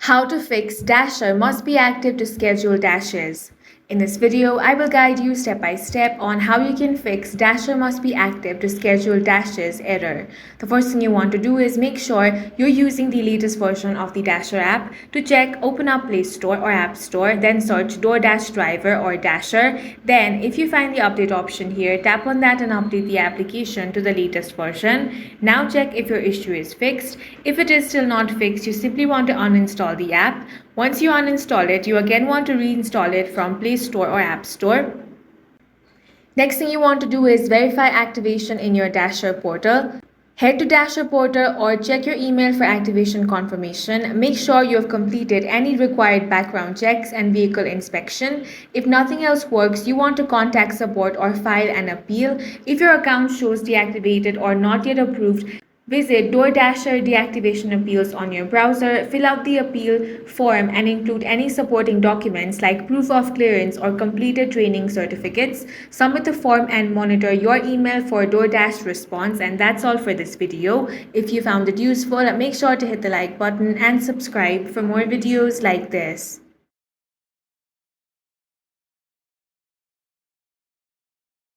How to fix Dasher must be active to schedule dashes. In this video, I will guide you step by step on how you can fix Dasher must be active to schedule dashes error. The first thing you want to do is make sure you're using the latest version of the Dasher app. To check, open up Play Store or App Store, then search DoorDash driver or Dasher. Then, if you find the update option here, tap on that and update the application to the latest version. Now check if your issue is fixed. If it is still not fixed, you simply want to uninstall the app. Once you uninstall it, you again want to reinstall it from Play Store or App Store. Next thing you want to do is verify activation in your Dasher portal. Head to Dasher portal or check your email for activation confirmation. Make sure you have completed any required background checks and vehicle inspection. If nothing else works, you want to contact support or file an appeal. If your account shows deactivated or not yet approved, visit DoorDasher Deactivation Appeals on your browser, fill out the appeal form and include any supporting documents like proof of clearance or completed training certificates. Submit the form and monitor your email for DoorDash response. And that's all for this video. If you found it useful, make sure to hit the like button and subscribe for more videos like this.